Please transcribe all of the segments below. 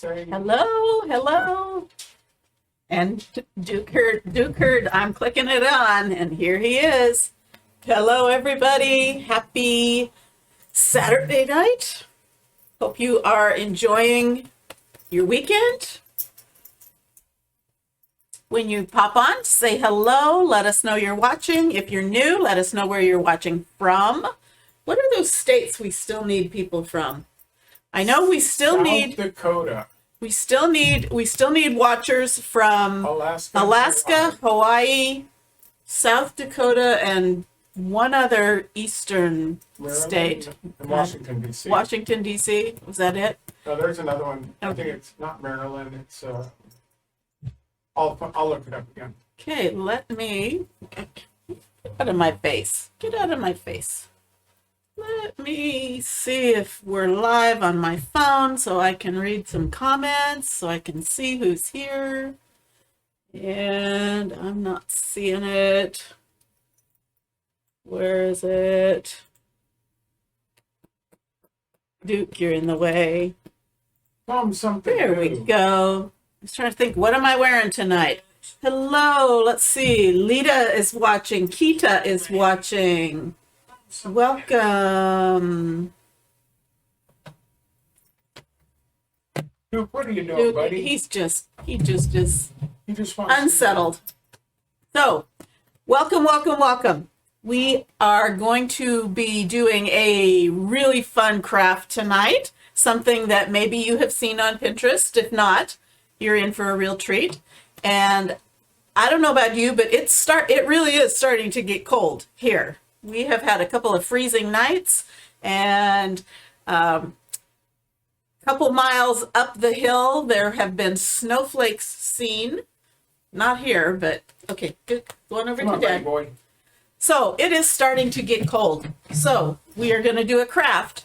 Hello, hello. And Duke heard I'm clicking it on, and here he is. Hello, everybody. Happy Saturday night. Hope you are enjoying your weekend. When you pop on, say hello. Let us know you're watching. If you're new, let us know where you're watching from. What are those states we still need people from? I know we still need South Dakota. We still need watchers from Alaska, Hawaii, South Dakota, and one other eastern Maryland, state. and Washington, D.C. Washington, D.C. Was that it? No, there's another one. I Okay. think it's not Maryland. It's I'll look it up again. Okay, let me get out of my face. Get out of my face. Let me see if we're live on my phone so I can read some comments, so I can see who's here. And I'm not seeing it. Where is it? Duke, you're in the way. Something There we new. go. I was trying to think, what am I wearing tonight? Hello, let's see. Lita is watching. Kita is watching. Welcome. Duke, what are you doing, Duke, buddy? he just is He just wants to- unsettled. So, welcome. We are going to be doing a really fun craft tonight, something that maybe you have seen on Pinterest. If not, you're in for a real treat. And I don't know about you, but it really is starting to get cold here. We have had a couple of freezing nights, and couple miles up the hill, there have been snowflakes seen. Not here, but okay, good. Going over Come to on, Dad. buddy boy. So it is starting to get cold. So we are going to do a craft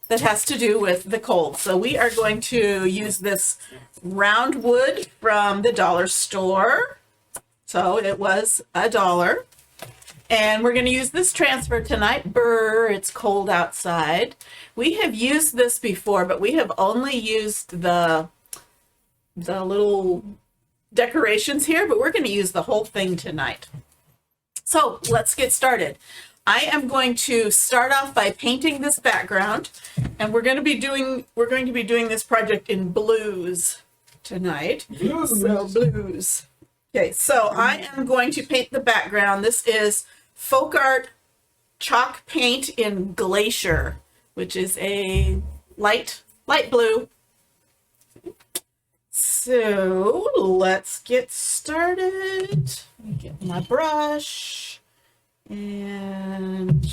that has to do with the cold. So we are going to use this round wood from the dollar store. So it was $1. And we're going to use this transfer tonight. Brr, it's cold outside. We have used this before, but we have only used the little decorations here, but we're going to use the whole thing tonight. So let's get started. I am going to start off by painting this background, and we're going to be doing this project in blues tonight. Blues. So blues. Okay, so I am going to paint the background. This is Folk Art chalk paint in Glacier, which is a light blue. So let's get started. Let me get my brush, and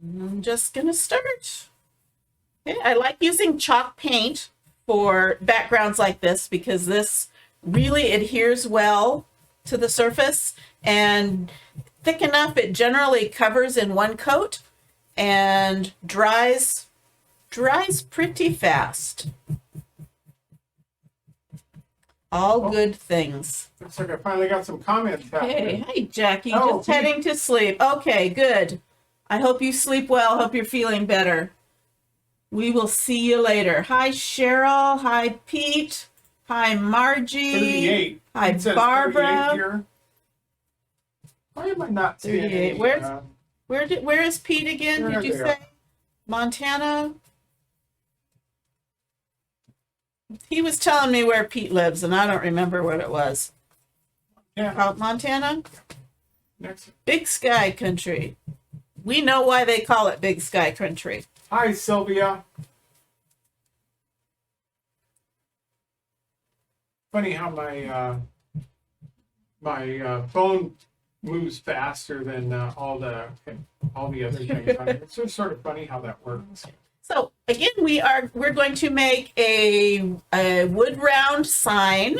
I'm just gonna start. Okay, I like using chalk paint for backgrounds like this because this really adheres well to the surface and thick enough it generally covers in one coat and dries pretty fast. All good things. Looks like I finally got some comments Hey, happening. hi Jackie, Oh, just heading to sleep. Okay, good. I hope you sleep well. Hope you're feeling better. We will see you later. Hi Cheryl. Hi Pete. Hi Margie. 38. Hi It says 38 Barbara. here. Why am I not seeing 38. any, Where's- Where is Pete again? There Did you they say? Montana? He was telling me where Pete lives, and I don't remember what it was. Yeah, Out Montana? next. Big Sky Country. We know why they call it Big Sky Country. Hi, Sylvia. Funny how my phone moves faster than all the other things on here. It's just sort of funny how that works. So again, we're going to make a wood round sign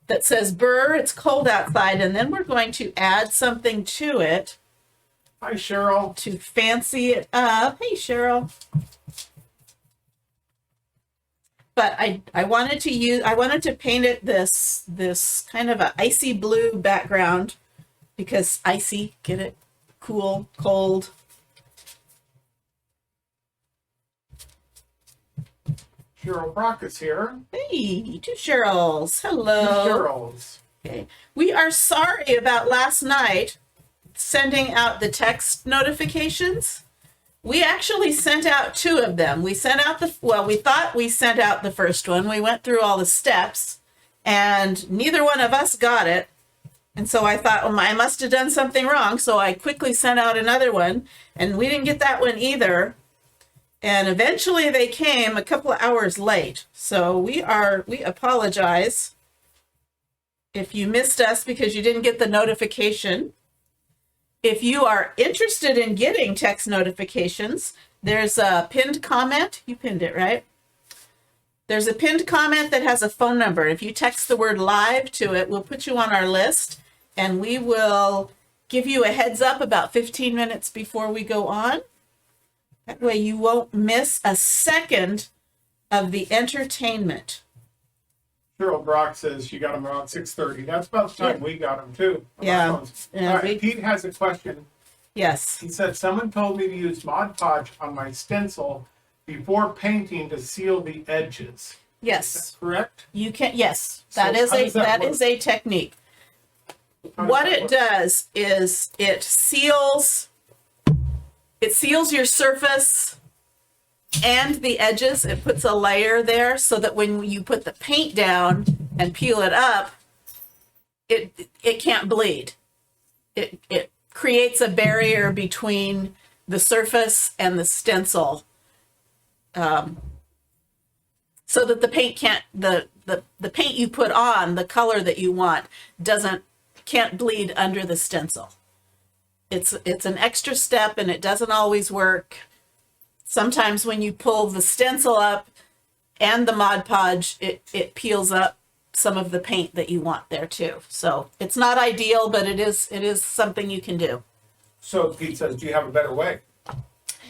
that says "Brr, it's cold outside," and then we're going to add something to it Hi, Cheryl. to fancy it up. Hey, Cheryl. But I wanted to paint it this kind of a icy blue background because icy, get it? Cool, cold. Cheryl Brock is here. Hey, two Cheryls. Two Hello. Cheryls. Okay. We are sorry about last night sending out the text notifications. We actually sent out two of them. We sent out we thought we sent out the first one. We went through all the steps and neither one of us got it. And so I thought, well, I must have done something wrong. So I quickly sent out another one and we didn't get that one either. And eventually they came a couple of hours late. So we apologize if you missed us because you didn't get the notification. If you are interested in getting text notifications, there's a pinned comment. You pinned it, right? There's a pinned comment that has a phone number. If you text the word live to it, we'll put you on our list and we will give you a heads up about 15 minutes before we go on. That way you won't miss a second of the entertainment. Cheryl Brock says she got them around 6:30. That's about the time we got them too. Yeah. All right, Pete has a question. Yes. He said, someone told me to use Mod Podge on my stencil before painting to seal the edges. Yes. Is that correct? You can. Yes. So That is how does that work? is a technique. How does What that it work? does is it seals your surface and the edges. It puts a layer there so that when you put the paint down and peel it up, it can't bleed. It creates a barrier between the surface and the stencil, so that the paint can't the paint you put on, the color that you want, can't bleed under the stencil. It's an extra step and it doesn't always work. Sometimes when you pull the stencil up and the Mod Podge, it peels up some of the paint that you want there too. So it's not ideal, but it is something you can do. So Pete says, do you have a better way?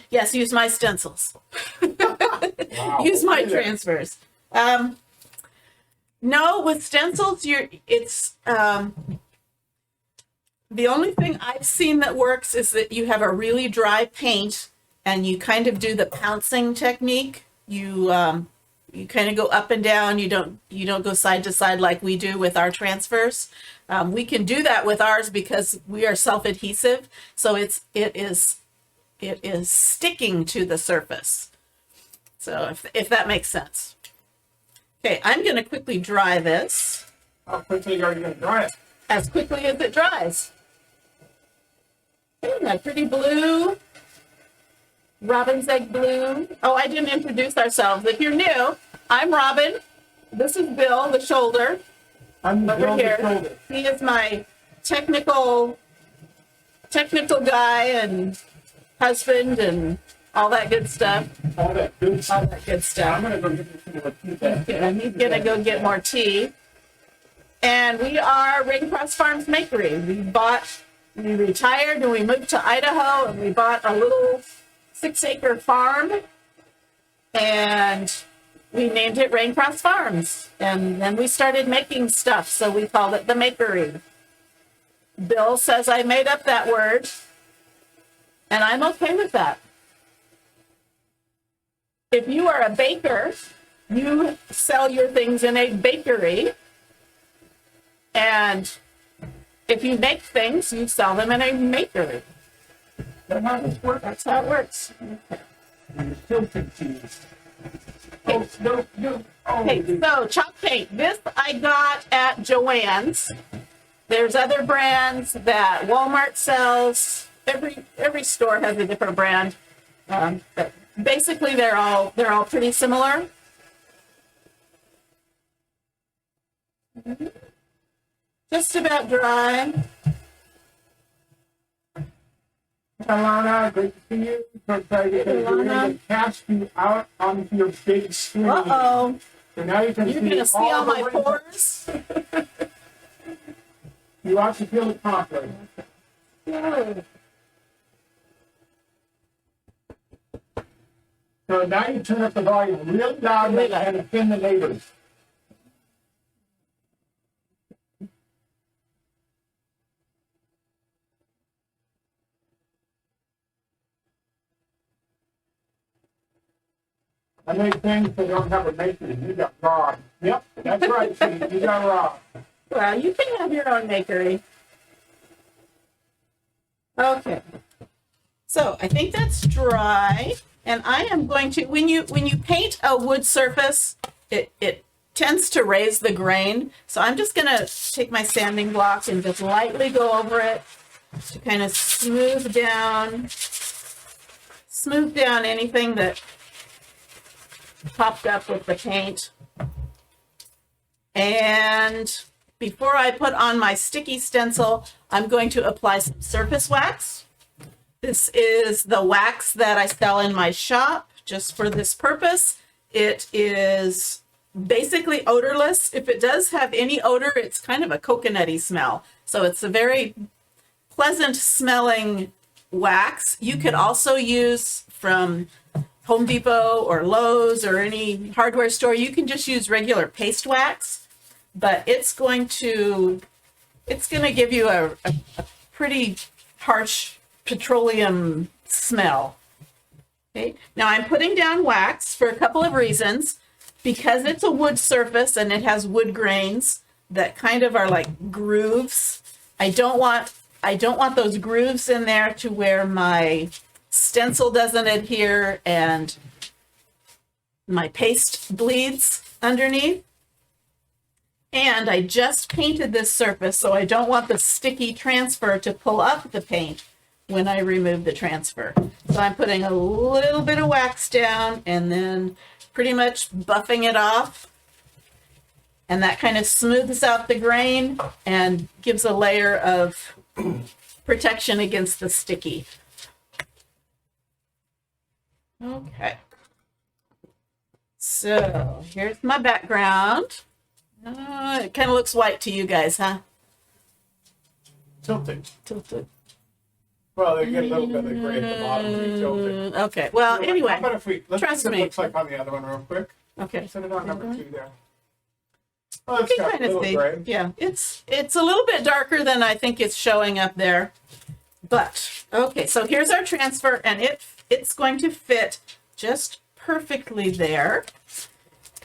Yes, use my stencils. Wow. Use my Look at that. transfers. No, with stencils, the only thing I've seen that works is that you have a really dry paint and you kind of do the pouncing technique. You kind of go up and down. You don't go side to side like we do with our transfers. We can do that with ours because we are self-adhesive, so it is sticking to the surface. So if that makes sense. Okay, I'm going to quickly dry this. How quickly are you going to dry it? As quickly as it dries. Isn't that pretty blue? Robin's egg blue. Oh, I didn't introduce ourselves. If you're new, I'm Robin. This is Bill, the shoulder. I'm Over here. He is my technical guy and husband and all that good stuff. All that good All stuff. that good I'm stuff. going to go get you some more tea then. And he's gonna go get more tea. And we are Ring Cross Farms Makery. We retired and we moved to Idaho and we bought a little 6-acre farm and we named it Raincross Farms. And then we started making stuff, so we called it the Makery. Bill says I made up that word and I'm okay with that. If you are a baker, you sell your things in a bakery. And if you make things, you sell them in a makery. That's how this works. That's how it works. I'm still confused. Oh, no. Oh, Okay, so chalk paint. This I got at Joann's. There's other brands that Walmart sells. Every store has a different brand. But basically, they're all pretty similar. Just about dry. Alana, great to see you. So excited to Alana. cast you out onto your big screen. Uh-oh. So now you can You're going to see all the my windows. pores. You ought to feel the conflict. Yeah. So now you turn up the volume real loud and offend the neighbors. I make things that don't have a maker. You got raw. Yep, that's right, Steve. You got raw. Well, you can have your own makery. Okay. So I think that's dry. And I am going to, when you paint a wood surface, it tends to raise the grain. So I'm just going to take my sanding block and just lightly go over it to kind of smooth down anything that popped up with the paint. And before I put on my sticky stencil, I'm going to apply some surface wax. This is the wax that I sell in my shop just for this purpose. It is basically odorless. If it does have any odor, it's kind of a coconutty smell. So it's a very pleasant smelling wax. You could also use from Home Depot or Lowe's or any hardware store. You can just use regular paste wax, but it's going to give you a pretty harsh petroleum smell. Okay. Now I'm putting down wax for a couple of reasons. Because it's a wood surface and it has wood grains that kind of are like grooves. I don't want those grooves in there to where my stencil doesn't adhere and my paste bleeds underneath. And I just painted this surface, so I don't want the sticky transfer to pull up the paint when I remove the transfer. So I'm putting a little bit of wax down and then pretty much buffing it off. And that kind of smooths out the grain and gives a layer of protection against the sticky. Okay. So here's my background. It kind of looks white to you guys, huh? Tilted. Tilted. Well, they get a little bit of gray at the bottom when you tilt it. Okay. Well, anyway. How about if let's trust see what me. it looks like on the other one real quick. Okay. Set it on number 2 there. Oh, it's You got can a kind of little see. gray. Yeah, it's a little bit darker than I think it's showing up there. But okay, so here's our transfer, and it's going to fit just perfectly there.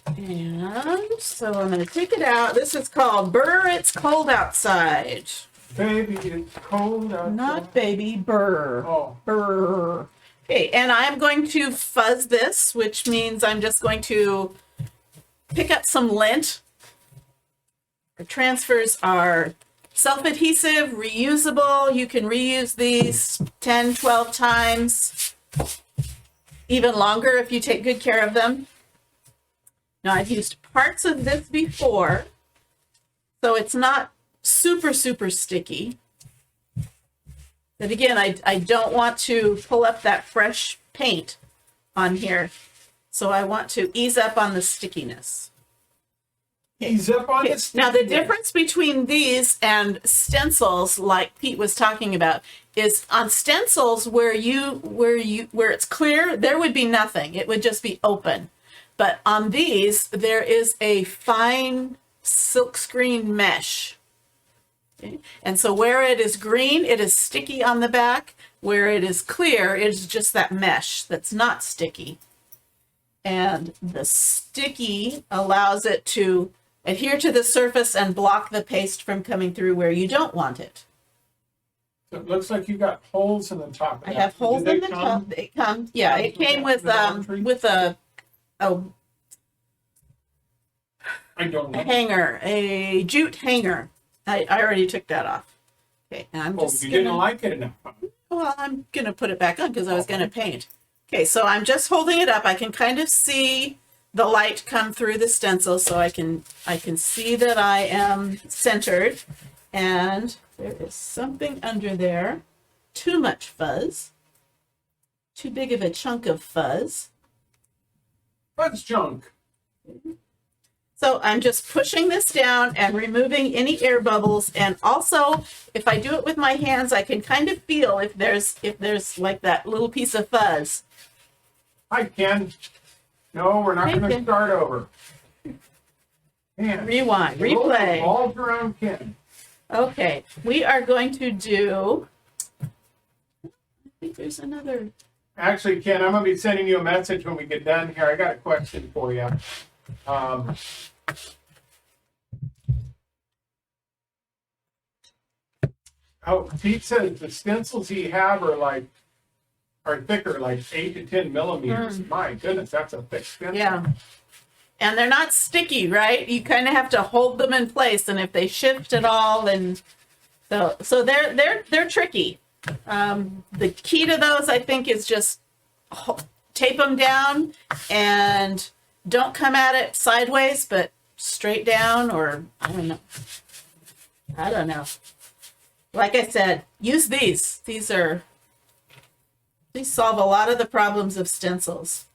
And so I'm going to take it out. This is called Burr, It's Cold Outside. Baby, it's cold outside. Not baby, burr. Oh. Burr. Okay, and I'm going to fuzz this, which means I'm just going to pick up some lint. The transfers are self-adhesive, reusable. You can reuse these 10, 12 times, even longer if you take good care of them. Now, I've used parts of this before, so it's not super, super sticky. But again, I don't want to pull up that fresh paint on here, so I want to ease up on the stickiness. Ease up on Okay. the Now, the sticky. difference between these and stencils, like Pete was talking about, is on stencils where it's clear, there would be nothing. It would just be open. But on these, there is a fine silkscreen mesh. Okay. And so where it is green, it is sticky on the back. Where it is clear, it is just that mesh that's not sticky. And the sticky allows it to adhere to the surface and block the paste from coming through where you don't want it. So it looks like you got holes in the top. Of I that. have holes Did in they the come? top. It comes, yeah, it came with the laundry? I don't a know. hanger, a jute hanger. I already took that off. Okay, and I'm Oh, just you gonna, didn't like it enough. Huh? well, I'm gonna put it back on because I was gonna paint. Okay, so I'm just holding it up. I can kind of see the light come through the stencil, so I can see that I am centered. And there is something under there. Too much fuzz. Too big of a chunk of fuzz. That's junk. So I'm just pushing this down and removing any air bubbles. And also, if I do it with my hands, I can kind of feel if there's like that little piece of fuzz. Hi, Ken. No, we're not Hey, going to Ken. start over. Ken. Rewind, roll the replay. balls around Ken. Okay, we are going to do, I think there's another Actually, Ken, I'm gonna be sending you a message when we get done here. I got a question for you. Oh, Pete says the stencils he have are thicker, like 8 to 10 millimeters. My goodness, that's a thick stencil. Yeah. And they're not sticky, right? You kind of have to hold them in place, and if they shift at all, then so they're tricky. The key to those, I think, is just tape them down and don't come at it sideways, but straight down, or I don't know. Like I said, use these. These solve a lot of the problems of stencils.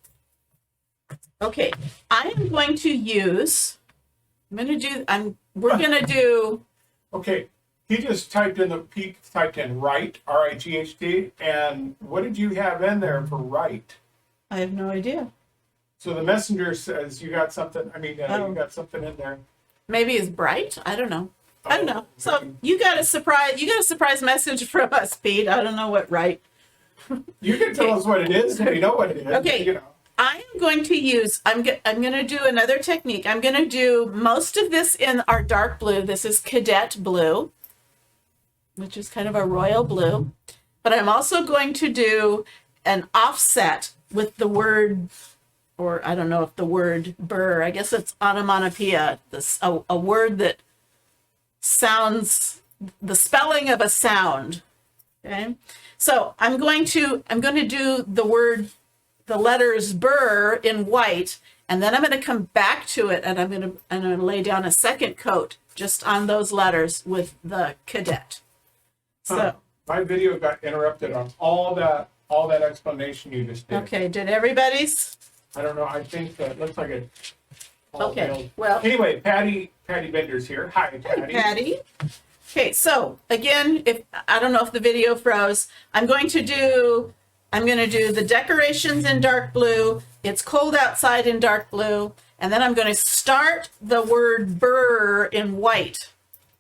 Okay, I am going to use, we're gonna do. Okay, Pete typed in right, R-I-G-H-T, and what did you have in there for right? I have no idea. So the messenger says you got something, you got something in there. Maybe it's bright? I don't know. I don't know. So you got a surprise message from us, Pete. I don't know what right. You can tell us what it is if you know what it is. Okay. You know. I am going to use, I'm going to do another technique. I'm going to do most of this in our dark blue. This is cadet blue, which is kind of a royal blue. But I'm also going to do an offset with the word, or I don't know if the word burr, I guess it's onomatopoeia, a word that sounds, the spelling of a sound. Okay. So I'm going to do the letters burr in white, and then I'm going to come back to it, and I'm going to lay down a second coat just on those letters with the cadet. So my video got interrupted on all that explanation you just did. Okay, did everybody's? I don't know. I think that looks like it. Okay. Well, anyway, Patty Bender's here. Hi, Patty. Hi, Patty. Okay, so again, if I don't know if the video froze, I'm going to do the decorations in dark blue. It's cold outside in dark blue. And then I'm going to start the word burr in white,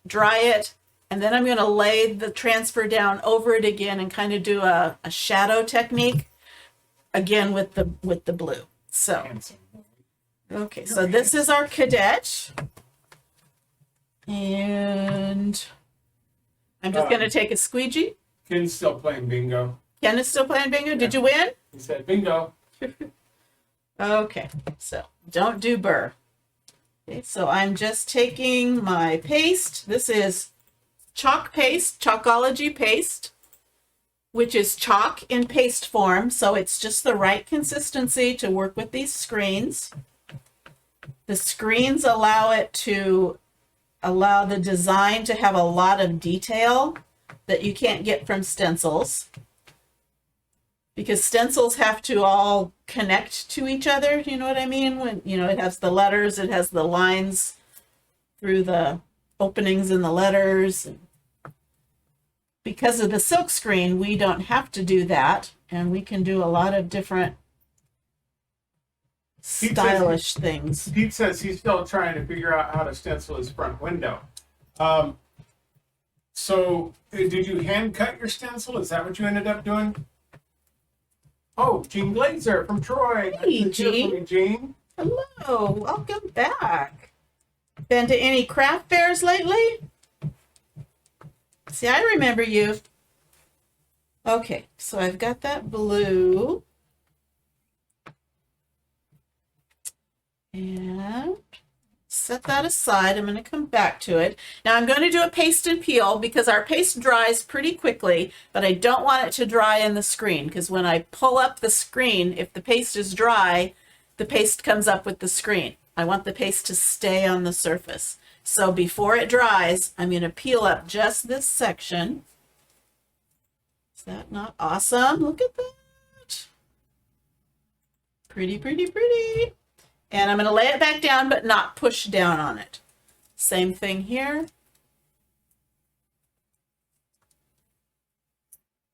dry it, and then I'm going to lay the transfer down over it again and kind of do a shadow technique again with the blue. So, okay, so this is our cadet. And I'm just going to take a squeegee. Ken's still playing bingo. Ken is still playing bingo. Did you win? He said bingo. Okay, so don't do burr. Okay, so I'm just taking my paste. This is chalk paste, Chalkology paste, which is chalk in paste form. So it's just the right consistency to work with these screens. The screens allow the design to have a lot of detail that you can't get from stencils, because stencils have to all connect to each other. You know what I mean? When, it has the letters, it has the lines through the openings in the letters. Because of the silk screen, we don't have to do that, and we can do a lot of different stylish things. Pete says he's still trying to figure out how to stencil his front window. So did you hand cut your stencil? Is that what you ended up doing? Oh, Jean Glazer from Troy. Hey, Jean. Jean. Hello, welcome back. Been to any craft fairs lately? See, I remember you. Okay, so I've got that blue. And set that aside. I'm going to come back to it. Now I'm going to do a paste and peel because our paste dries pretty quickly, but I don't want it to dry in the screen, because when I pull up the screen, if the paste is dry, the paste comes up with the screen. I want the paste to stay on the surface. So before it dries, I'm going to peel up just this section. Is that not awesome? Look at that. Pretty, pretty, pretty. And I'm going to lay it back down, but not push down on it. Same thing here.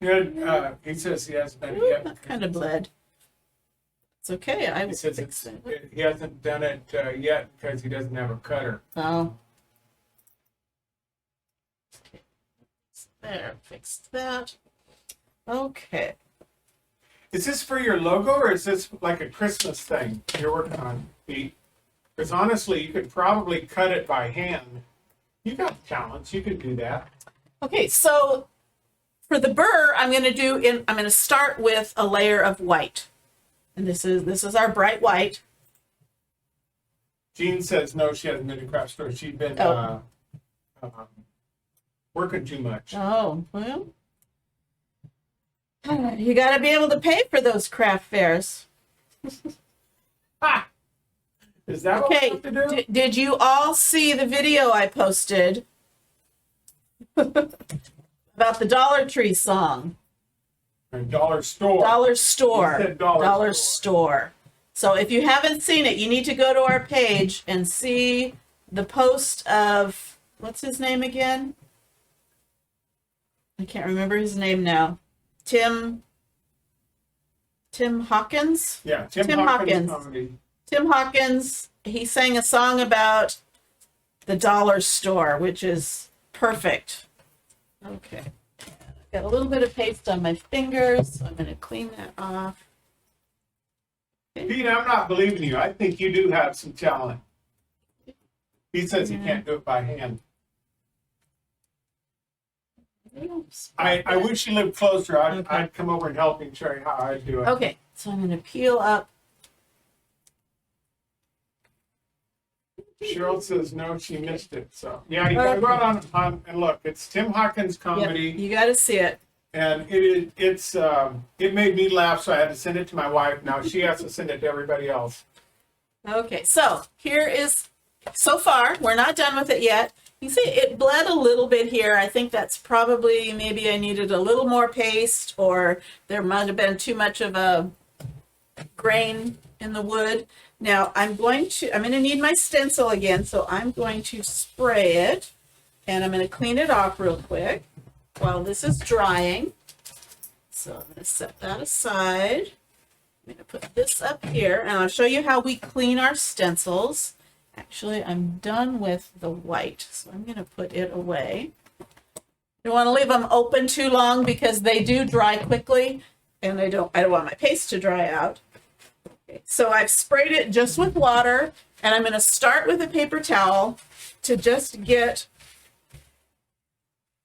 Good. He says he hasn't done it yet. That kind of bled. It's okay. I will fix it. He hasn't done it yet because he doesn't have a cutter. Oh. Okay. There, fixed that. Okay. Is this for your logo or is this like a Christmas thing you're working on, Pete? Because honestly, you could probably cut it by hand. You got talents, you could do that. Okay, so for the burr, I'm going to start with a layer of white. And this is our bright white. Jean says no, she hasn't been to craft store. She's been working too much. Oh, well. You got to be able to pay for those craft fairs. Ha! Is that what we Okay, have to do? did you all see the video I posted about the Dollar Tree song? Or dollar store. Dollar Store. You said dollar Store. So if you haven't seen it, you need to go to our page and see the post of, what's his name again? I can't remember his name now. Tim Hawkins? Yeah, Tim Tim Hawkins. Hawkins. Comedy. Tim Hawkins, he sang a song about the dollar store, which is perfect. Okay. I've got a little bit of paste on my fingers, so I'm going to clean that off. Pete, I'm not believing you. I think you do have some talent. He says he can't do it by hand. I wish you lived closer. I'd come over and help you and show you how I do it. Okay, so I'm going to peel up. Cheryl says no, she missed it. So yeah, you gotta go out on and look. It's Tim Hawkins comedy, Yep, you got to see it. and it made me laugh, so I had to send it to my wife. Now she has to send it to everybody else. Okay, so here is, so far, we're not done with it yet. You see it bled a little bit here. I think that's probably, maybe I needed a little more paste, or there might have been too much of a grain in the wood. Now I'm going to need my stencil again, so I'm going to spray it, and I'm going to clean it off real quick while this is drying. So I'm going to set that aside. I'm going to put this up here, and I'll show you how we clean our stencils. Actually, I'm done with the white, so I'm going to put it away. You don't want to leave them open too long because they do dry quickly, and I don't want my paste to dry out. Okay, so I've sprayed it just with water, and I'm going to start with a paper towel to just get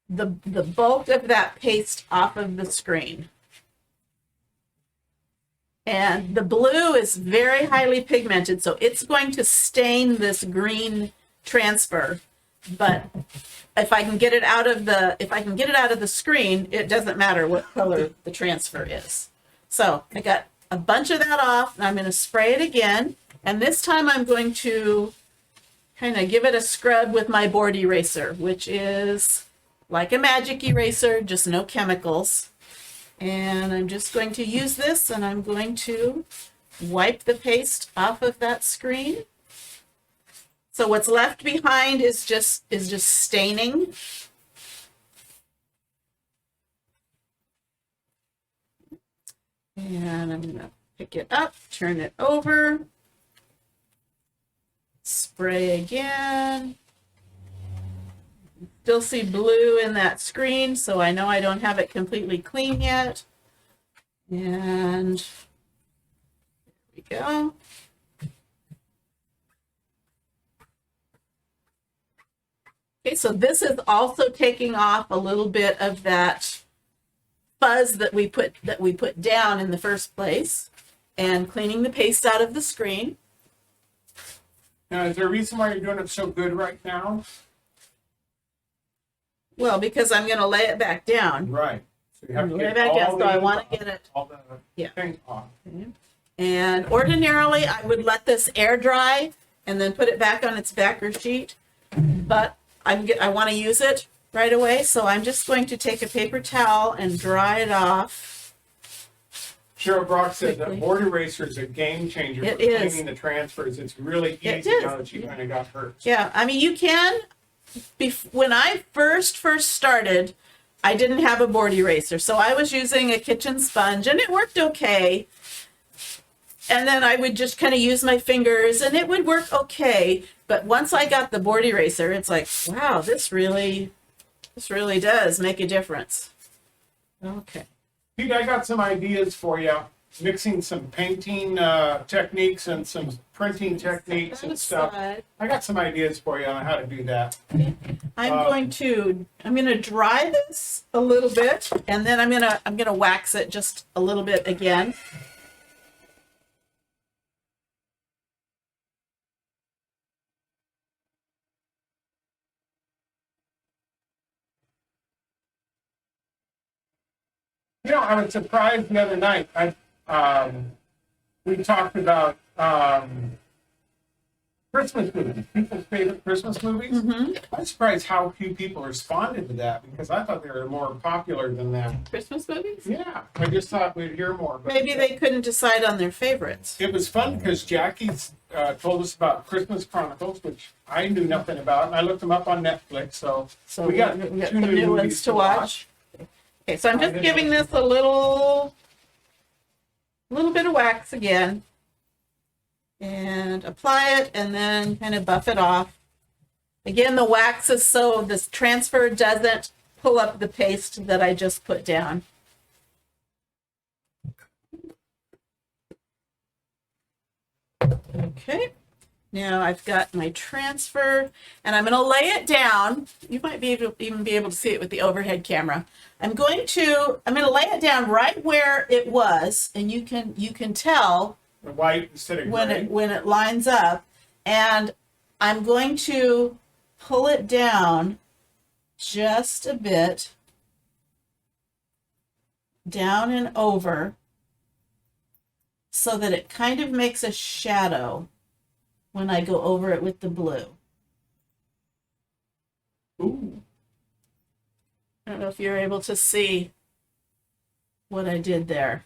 the bulk of that paste off of the screen. And the blue is very highly pigmented, so it's going to stain this green transfer. But if I can get it out of the screen, it doesn't matter what color the transfer is. So I got a bunch of that off, and I'm going to spray it again. And this time I'm going to kind of give it a scrub with my board eraser, which is like a magic eraser, just no chemicals. And I'm just going to use this, and I'm going to wipe the paste off of that screen. So what's left behind is just staining. And I'm going to pick it up, turn it over, spray again. Still see blue in that screen, so I know I don't have it completely clean yet. And there we go. Okay, so this is also taking off a little bit of that fuzz that we put down in the first place, and cleaning the paste out of the screen. Now, is there a reason why you're doing it so good right now? Well, because I'm going to lay it back down. Right. So you have to Lay get it back down, so I want to get it. all the paint off. And ordinarily, I would let this air dry and then put it back on its backer sheet. But I want to use it right away, so I'm just going to take a paper towel and dry it off. Cheryl Brock said that Quickly. board eraser is a game changer It for is. cleaning the transfers. It's really It easy is. now that you kind of got hurt. Yeah, I mean, you can. When I first started, I didn't have a board eraser, so I was using a kitchen sponge, and it worked okay. And then I would just kind of use my fingers, and it would work okay. But once I got the board eraser, it's like, wow, this really does make a difference. Okay. Pete, I got some ideas for you. mixing some painting techniques and some printing techniques and stuff. I got some ideas for you on how to do that. I'm gonna dry this a little bit, and then I'm gonna wax it just a little bit again. You know, I was surprised the other night. We talked about Christmas movies, people's favorite Christmas movies. Mm-hmm. I'm surprised how few people responded to that because I thought they were more popular than that. Christmas movies? Yeah, I just thought we'd hear more. But Maybe they couldn't decide on their favorites. it was fun because Jackie's told us about Christmas Chronicles, which I knew nothing about, and I looked them up on Netflix. So we got some two new ones to watch. Okay, so I'm just giving this a little bit of wax again, and apply it, and then kind of buff it off. Again, the wax is so this transfer doesn't pull up the paste that I just put down. Okay, now I've got my transfer, and I'm going to lay it down. You might even be able to see it with the overhead camera. I'm going to lay it down right where it was, and you can tell the white instead of gray. when it lines up, and I'm going to pull it down just a bit, down and over, so that it kind of makes a shadow when I go over it with the blue. Ooh. I don't know if you're able to see what I did there.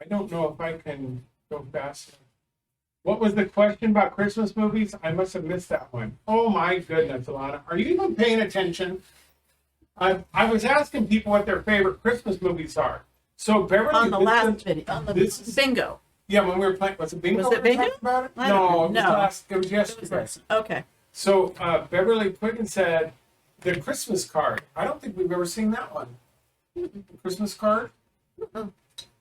I don't know if I can go faster. What was the question about Christmas movies? I must have missed that one. Oh my goodness, Alana. Are you even paying attention? I was asking people what their favorite Christmas movies are. So Beverly... On the last video, on the bingo. Yeah, when we were playing... Was it bingo? Was it bingo? About it? I don't know. It was yesterday. Okay. So Beverly Puddin said, the Christmas card. I don't think we've ever seen that one. The Christmas card?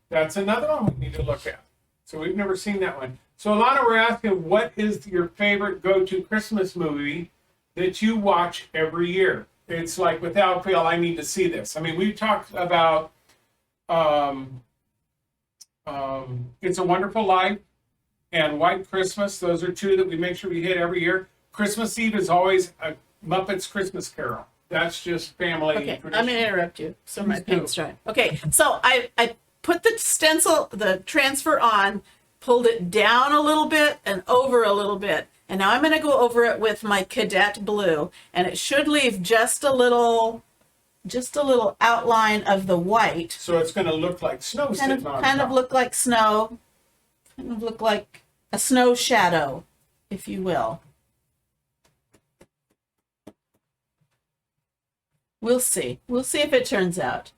That's another one we need to look at. So we've never seen that one. So Alana, we're asking, what is your favorite go-to Christmas movie that you watch every year? It's like, without fail, I need to see this. I mean, we talked about It's a Wonderful Life and White Christmas. Those are two that we make sure we hit every year. Christmas Eve is always a Muppets Christmas Carol. That's just family Okay, tradition. I'm going to interrupt you so my Please do. pen's dry. Okay, so I put the stencil, the transfer on, pulled it down a little bit and over a little bit. And now I'm going to go over it with my cadet blue, and it should leave just a little outline of the white. So it's going to look like snow sitting on Kind of top. look like snow, kind of look like a snow shadow, if you will. We'll see. We'll see if it turns out.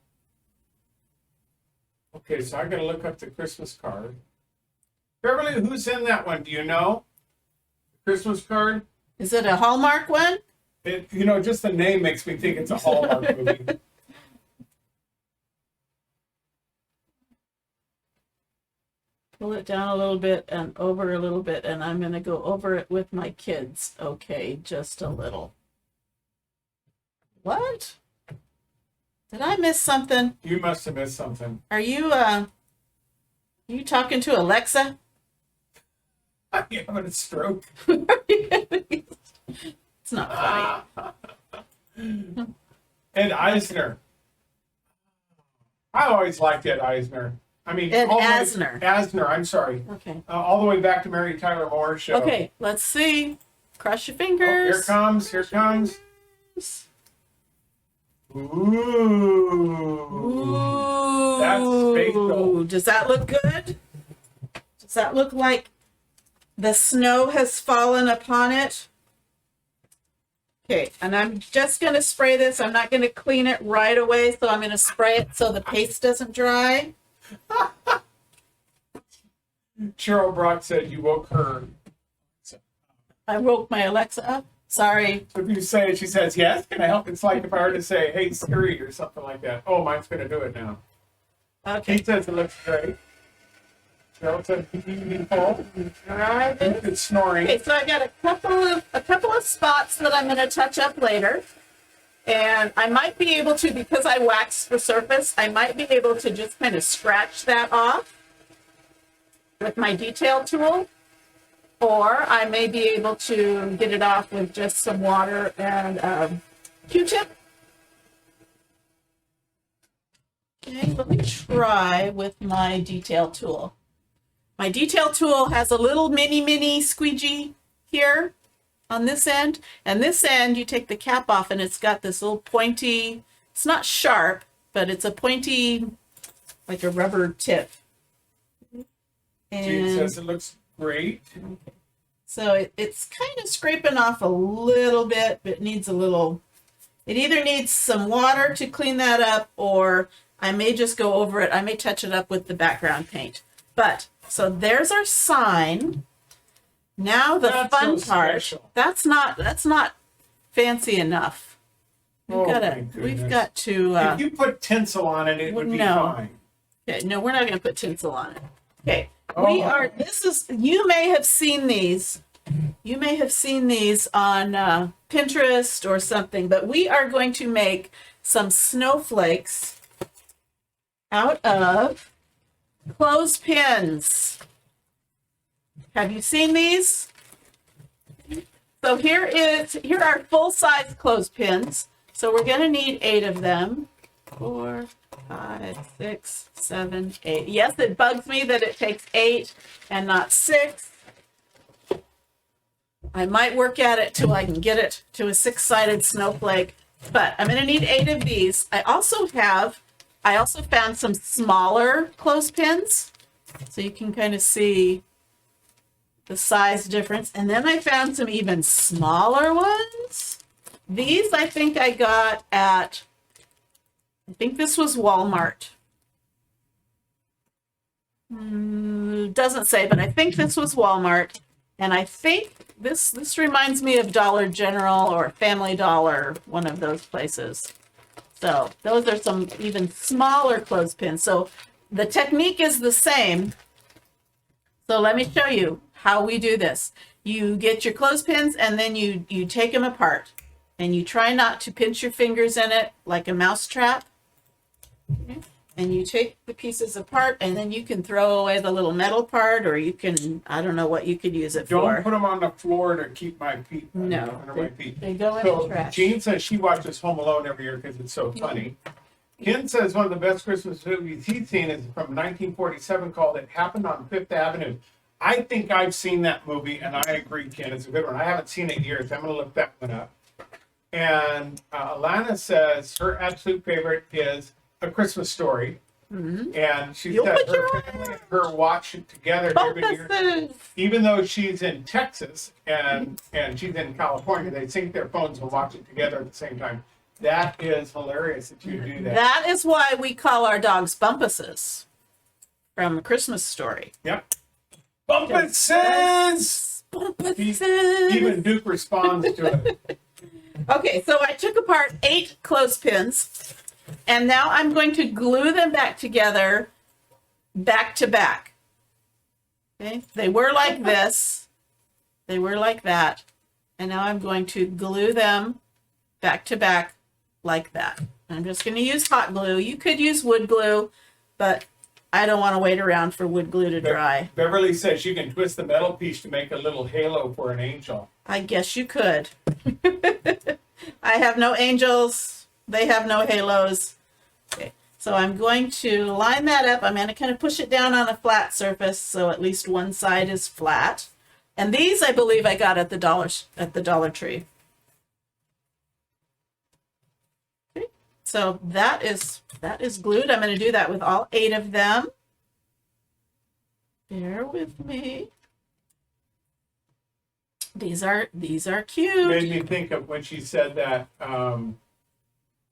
Okay, so I got to look up the Christmas card. Beverly, who's in that one? Do you know? Christmas card? Is it a Hallmark one? Just the name makes me think it's a Hallmark movie. Pull it down a little bit and over a little bit, and I'm going to go over it with my kids. Okay, just a little. What? Did I miss something? You must have missed something. Are you talking to Alexa? I'm having a stroke. It's not funny. Ed Eisner. I always liked Ed Eisner. I mean, Ed all the way- Asner. Asner, I'm sorry. Okay. All the way back to Mary Tyler Moore's show. Okay, let's see. Cross your Oh, fingers. here comes. Ooh. Ooh. That's faithful. Does that look good? Does that look like the snow has fallen upon it? Okay, and I'm just going to spray this. I'm not going to clean it right away, so I'm going to spray it so the paste doesn't dry. Cheryl Brock said you woke her. I woke my Alexa up. Sorry. If you say it, she says, yes, can I help? It's like if I were to say, hey, Siri, or something like that. Oh, mine's going to do it now. Okay. He says it looks great. Cheryl said beautiful. It's snoring. Okay, so I got a couple of spots that I'm going to touch up later. And I might be able to, because I waxed the surface, I might be able to just kind of scratch that off with my detail tool. Or I may be able to get it off with just some water and Q-tip. Okay, let me try with my detail tool. My detail tool has a little mini squeegee here on this end. And this end, you take the cap off and it's got this little pointy, it's not sharp, but it's a pointy, like a rubber tip. Jean says it looks great. So it's kind of scraping off a little bit, but it needs a little, it either needs some water to clean that up, or I may just go over it. I may touch it up with the background paint. But, so there's our sign. Now the That's fun so part, special. that's not fancy enough. Oh, my We've goodness. got to, If you put tinsel on it, it would be No. fine. okay, no, we're not going to put tinsel on it. Okay, Oh. you may have seen these. You may have seen these on Pinterest or something, but we are going to make some snowflakes out of clothespins. Have you seen these? So here are full-size clothespins. So we're going to need 8 of them. 4, 5, 6, 7, 8. Yes, it bugs me that it takes 8 and not 6. I might work at it till I can get it to a 6-sided snowflake, but I'm going to need 8 of these. I also found some smaller clothespins, so you can kind of see the size difference. And then I found some even smaller ones. These I think I got at, I think this was Walmart. Doesn't say, but I think this was Walmart. And I think this reminds me of Dollar General or Family Dollar, one of those places. So those are some even smaller clothespins. So the technique is the same. So let me show you how we do this. You get your clothespins and then you take them apart. And you try not to pinch your fingers in it like a mouse trap. Okay. And you take the pieces apart, and then you can throw away the little metal part, or you can, I don't know what you could use it Don't for. put them on the floor to keep my feet No, under my feet. they go in the So trash. Jean says she watches Home Alone every year because it's so funny. Ken says one of the best Christmas movies he's seen is from 1947 called It Happened on Fifth Avenue. I think I've seen that movie, and I agree, Ken, it's a good one. I haven't seen it in years. I'm going to look that one up. And Alana says her absolute favorite is A Christmas Story. Mm-hmm. And she You'll said put your her family and her watch it together every year. Compasses. Even though she's in Texas and she's in California, they sync their phones and watch it together at the same time. That is hilarious that you do that. That is why we call our dogs Bumpases from A Christmas Story. Yep. Bumpases! Bumpases. Even Duke responds to it. Okay, so I took apart 8 clothespins, and now I'm going to glue them back together, back to back. Okay, they were like this, they were like that, and now I'm going to glue them back to back like that. I'm just going to use hot glue. You could use wood glue, but I don't want to wait around for wood glue to dry. Beverly says you can twist the metal piece to make a little halo for an angel. I guess you could. I have no angels. They have no halos. Okay, so I'm going to line that up. I'm going to kind of push it down on a flat surface so at least one side is flat. And these, I believe, I got at the Dollar Tree. Okay, so that is glued. I'm going to do that with all 8 of them. Bear with me. These are cute. Made me think of when she said that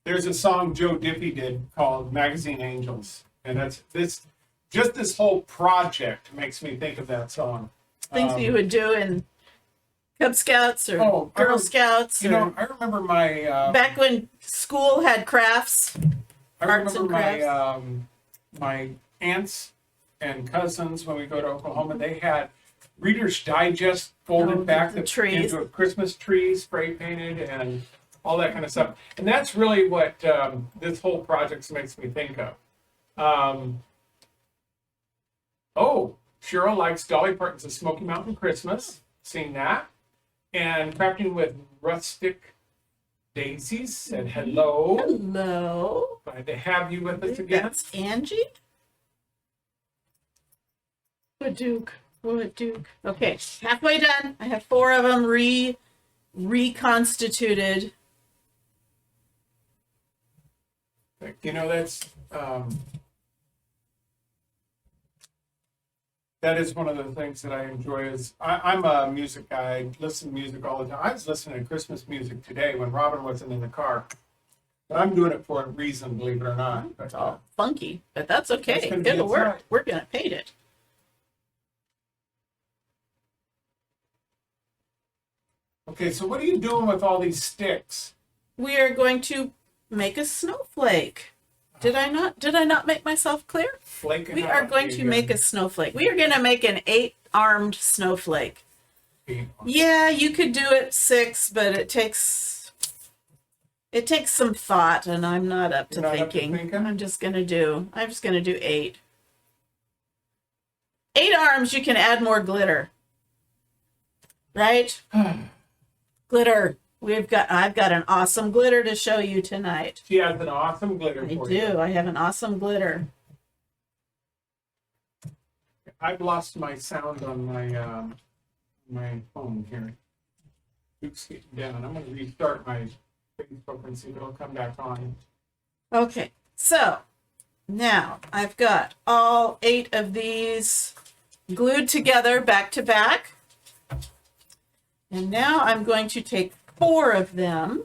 there's a song Joe Diffie did called Magazine Angels. And that's this whole project makes me think of that song. Things you would do in Cub Scouts or Girl Scouts. You know, I remember my back when school had crafts. I arts remember and my my aunts and cousins, when we go to Oklahoma, they had Reader's Digest folded back the trees. into a Christmas tree, spray painted, and all that kind of stuff. And that's really what this whole project makes me think of. Oh, Cheryl likes Dolly Parton's A Smoky Mountain Christmas. Seen that. And Crafting with Rustic Daisies said hello. Hello. Glad to have you with us again. That's Angie. Wood Duke. Okay, halfway done. I have 4 of them reconstituted. You know, that is one of the things that I enjoy. Is I'm a music guy. I listen to music all the time. I was listening to Christmas music today when Robin wasn't in the car. But I'm doing it for a reason, believe it or not. But, It's all funky, but that's okay. It's gonna be It'll work. inside. We're going to paint it. okay, so what are you doing with all these sticks? We are going to make a snowflake. Did I not make myself clear? Flaking We out are going to make a snowflake. We are going to make an 8-armed snowflake. Yeah, you could do it 6, but it takes some thought, and I'm not up to You're not up to thinking. thinking? I'm just gonna do 8. 8 arms, you can add more glitter. Right? Glitter. I've got an awesome glitter to show you tonight. She has an awesome glitter I for you. do. I have an awesome glitter. I've lost my sound on my phone here. Duke's getting down. I'm going to restart my Facebook and see if it'll come back on. Okay, so now I've got all 8 of these glued together back to back. And now I'm going to take 4 of them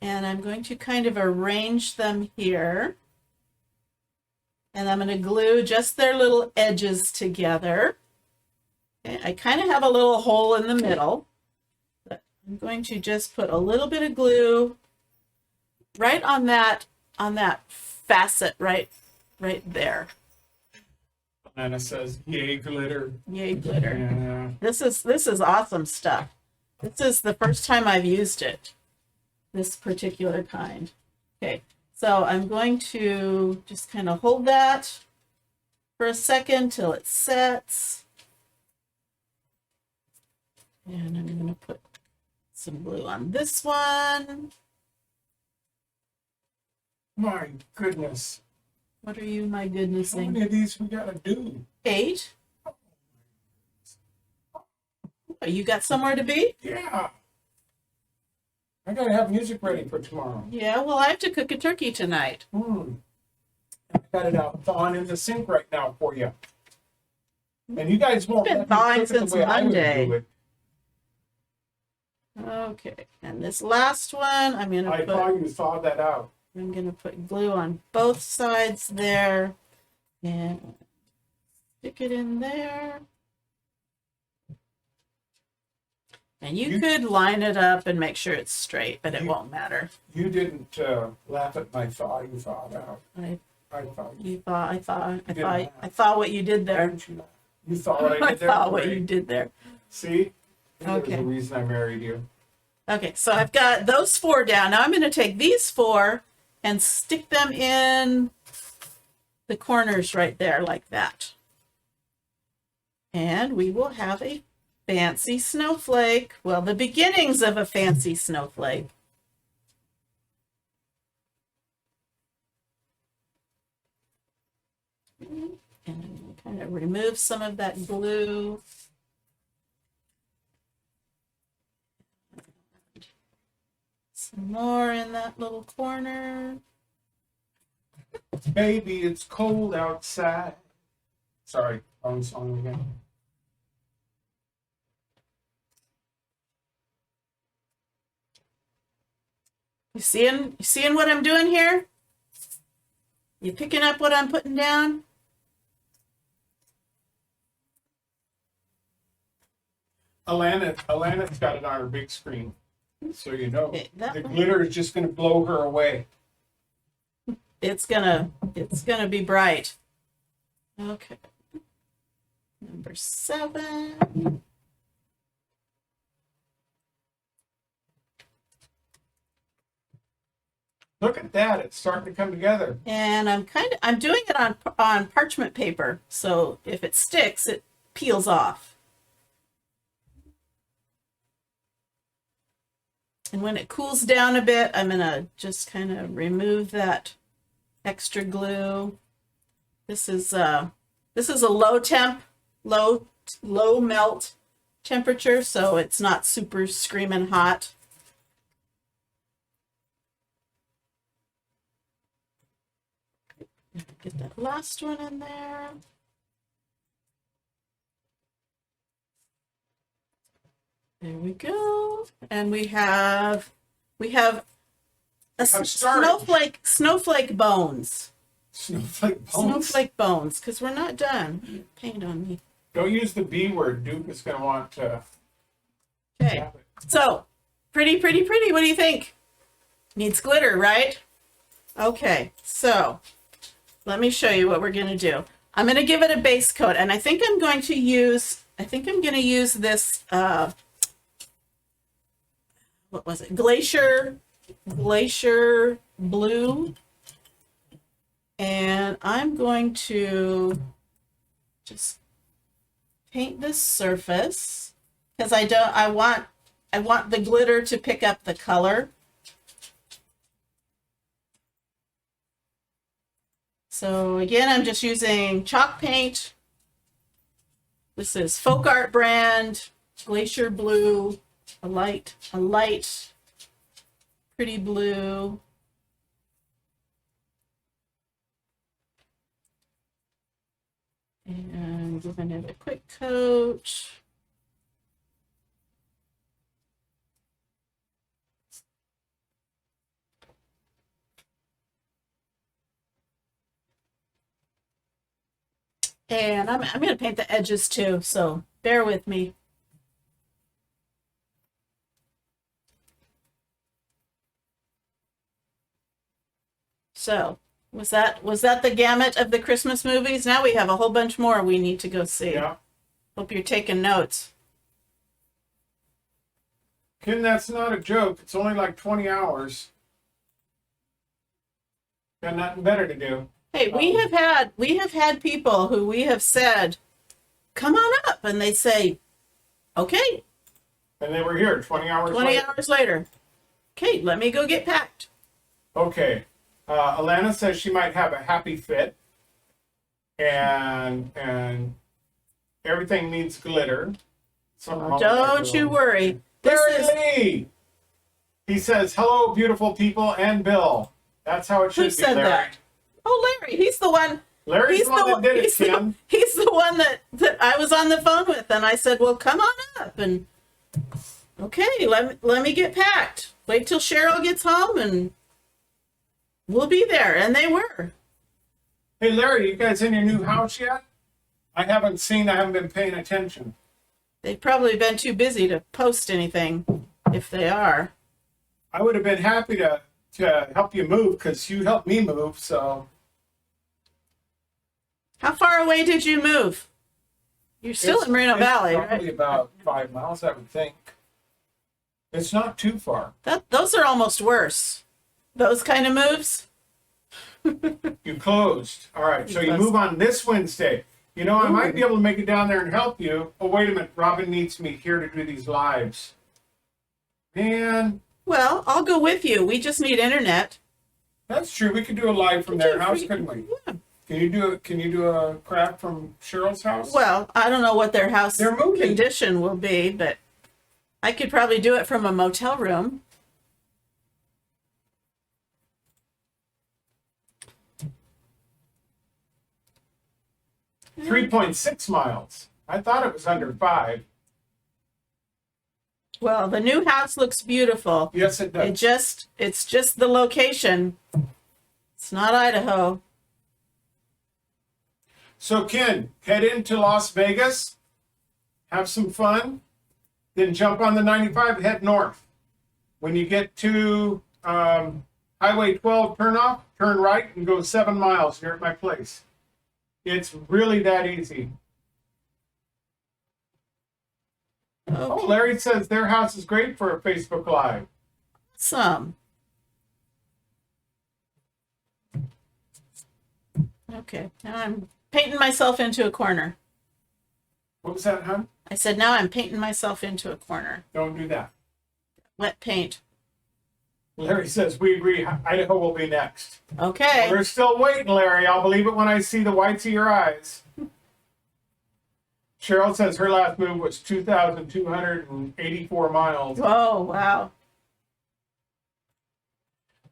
and I'm going to kind of arrange them here. And I'm going to glue just their little edges together. Okay, I kind of have a little hole in the middle, but I'm going to just put a little bit of glue right on that facet right there. Anna says, "Yay glitter!" Yay, glitter! Yeah. This is awesome stuff. This is the first time I've used it. This particular kind. Okay, so I'm going to just kind of hold that for a second till it sets. And I'm going to put some glue on this one. My goodness, What are you, my how goodness, many of these we got to do? 8? Oh, you got somewhere to be? Yeah, I got to have music ready for tomorrow. Yeah, well, I have to cook a turkey tonight. I got it out thawing in the sink right now for you. And you guys won't It's been let me thawing cook it the since way I would Monday. do it. Okay, and this last one, I'm I thought you thawed that out. put glue on both sides there, and stick it in there. And you could line it up and make sure it's straight, but it won't matter. You didn't laugh at my thaw you thawed out. I thought I thought what you did there. Didn't you? You thought what I I did there? thought what Great. you did there. See? There's Okay. the reason I married you. Okay, so I've got those 4 down. Now I'm going to take these 4 and stick them in the corners right there like that. And we will have a fancy snowflake. Well, the beginnings of a fancy snowflake. And I'm going to kind of remove some of that glue. Some more in that little corner. Baby, it's cold outside. Sorry, wrong song again. You seeing what I'm doing here? You picking up what I'm putting down? Alana's got it on her big screen. So you know, Okay, that the one. glitter is just going to blow her away. it's gonna be bright. Okay. Number 7. Look at that. It's starting to come together. And I'm doing it on parchment paper. So if it sticks, it peels off. And when it cools down a bit, I'm gonna just kind of remove that extra glue. This is a low melt temperature, so it's not super screaming hot. Get that last one in there. There we go. And we have a snowflake bones. Snowflake bones, because we're not done. Paint on me. Don't use the B word. Duke is going to want to. Okay. So, pretty. What do you think? Needs glitter, right? Okay. So, let me show you what we're going to do. I'm going to give it a base coat, and I think I'm going to use this, what was it? Glacier blue. And I'm going to just paint this surface because I want the glitter to pick up the color. So again, I'm just using chalk paint. This is Folk Art brand, Glacier Blue, a light, pretty blue. And we're going to have a quick coat. And I'm going to paint the edges too, so bear with me. So, was that the gamut of the Christmas movies? Now we have a whole bunch more we need to go see. Yeah. Hope you're taking notes. Ken, that's not a joke. It's only like 20 hours. Got nothing better to do. Hey, we have had people who we have said, "Come on up," and they say, "Okay." And they were here 20 hours 20 later. hours later. Okay, let me go get packed. Okay. Alana says she might have a happy fit. And everything needs glitter. Oh, don't you worry. Larry Lee! He says, "Hello, beautiful people, and Bill." That's how it should Who be, said Larry. that? Oh, Larry. He's the one. Larry's the one that did it, Kim. He's the one that I was on the phone with, and I said, "Well, come on up." And okay, let me get packed. Wait till Cheryl gets home, and we'll be there. And they were. Hey, Larry, you guys in your new house yet? I haven't been paying attention. They've probably been too busy to post anything, if they are. I would have been happy to help you move because you helped me move, so. How far away did you move? You're still in Moreno Valley, right? Probably about 5 miles, I would think. It's not too far. Those are almost worse. Those kind of moves. You closed. All right, so you closed. move on this Wednesday. You know, I might be able to make it down there and help you. Oh, wait a minute. Robin needs me here to do these lives. Man. Well, I'll go with you. We just need internet. That's true. We could do a live from their house, couldn't we? Yeah. Can you do a craft from Cheryl's house? Well, I don't know what their house They're moving. condition will be, but I could probably do it from a motel room. Yeah. 3.6 miles. I thought it was under 5. Well, the new house looks beautiful. Yes, it does. It's just the location. It's not Idaho. So, Ken, head into Las Vegas, have some fun, then jump on the 95 and head north. When you get to Highway 12 turn off, turn right, and go 7 miles here at my place. It's really that easy. Oh, Larry says their house is great for a Facebook Live. Awesome. Okay, now I'm painting myself into a corner. What was that, hon? I said, now I'm painting myself into a corner. Don't do that. Wet paint. Larry says, we agree, Idaho will be next. Okay. We're still waiting, Larry. I'll believe it when I see the whites of your eyes. Cheryl says her last move was 2,284 miles. Oh, wow.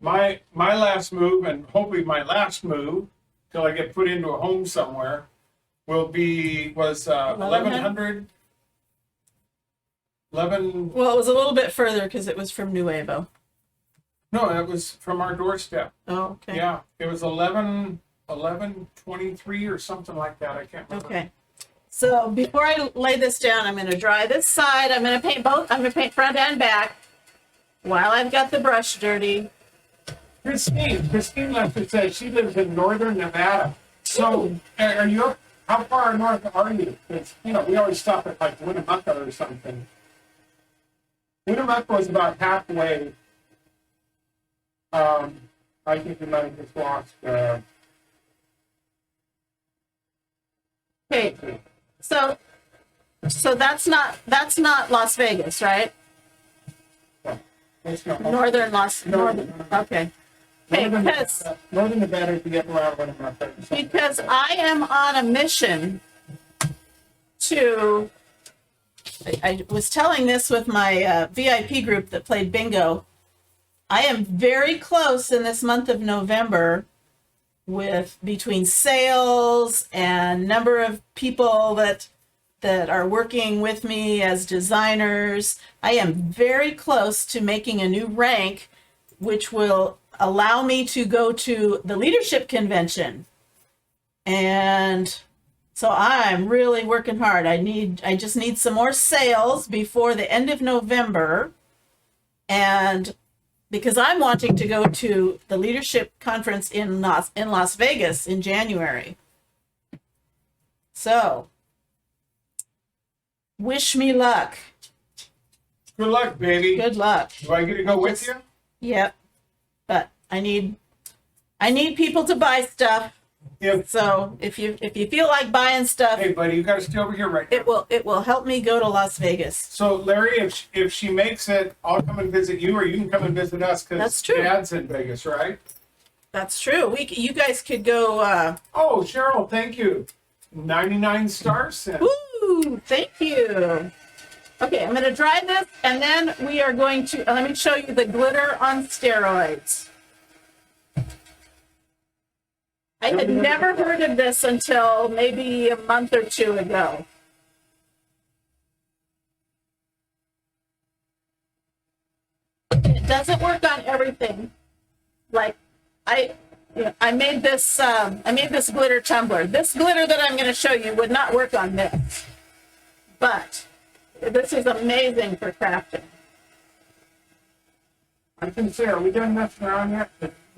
My last move, and hopefully my last move, till I get put into a home somewhere, was 1,100. 11. Well, it was a little bit further because it was from Nuevo. No, it was from our doorstep. Oh, okay. Yeah, it was 11:23 or something like that. I can't remember. Okay. So before I lay this down, I'm going to dry this side. I'm going to paint both. I'm going to paint front and back while I've got the brush dirty. Christine Lester says she lives in northern Nevada. So are you up? How far north are you? Because, we always stop at like Winnemucca or something. Winnemucca was about halfway. I think we might have just lost. Okay. So that's not Las Vegas, right? Northern. Okay. Northern Nevada to get around Winnemucca. Because I am on a mission to. I was telling this with my VIP group that played bingo. I am very close in this month of November with between sales and number of people that are working with me as designers. I am very close to making a new rank, which will allow me to go to the leadership convention. And so I'm really working hard. I just need some more sales before the end of November. And because I'm wanting to go to the leadership conference in Las Vegas in January. So, wish me luck. Good luck, baby. Good luck. Do I get to go with you? Yep. But I need people to buy stuff. Yeah. So if you feel like buying stuff, Hey, buddy, you got to stay over here right now. it will help me go to Las Vegas. So, Larry, if she makes it, I'll come and visit you, or you can come and visit us. That's true. Dad's in Vegas, right? That's true. You guys could go. Oh, Cheryl, thank you. 99 stars. Woo! Thank you. Okay, I'm going to dry this, and then we are going to. Let me show you the glitter on steroids. I had never heard of this until maybe a month or two ago. It doesn't work on everything. Like I made this glitter tumbler. This glitter that I'm going to show you would not work on this, but this is amazing for crafting. I can say, are we done messing around yet?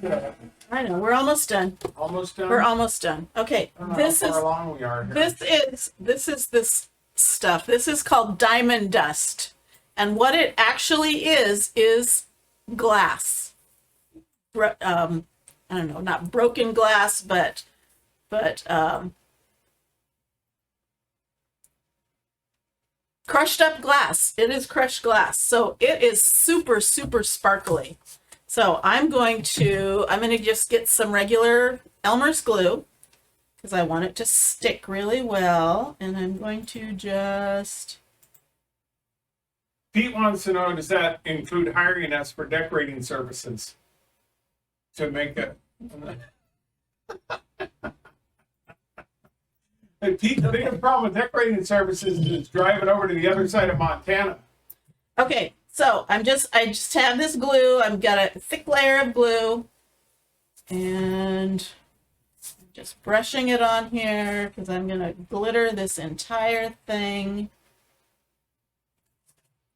Yeah. I know, we're almost done. Almost done? We're almost done. Okay, I don't know how far along we are here. this is this stuff. This is called diamond dust. And what it actually is glass. I don't know, not broken glass, but crushed up glass. It is crushed glass. So it is super, super sparkly. So I'm going to just get some regular Elmer's glue because I want it to stick really well. And I'm going to just... Pete wants to know, does that include hiring us for decorating services? To make it... Hey, Pete, the biggest problem with decorating services is driving over to the other side of Montana. Okay, so I just have this glue. I've got a thick layer of glue, and I'm just brushing it on here because I'm gonna glitter this entire thing.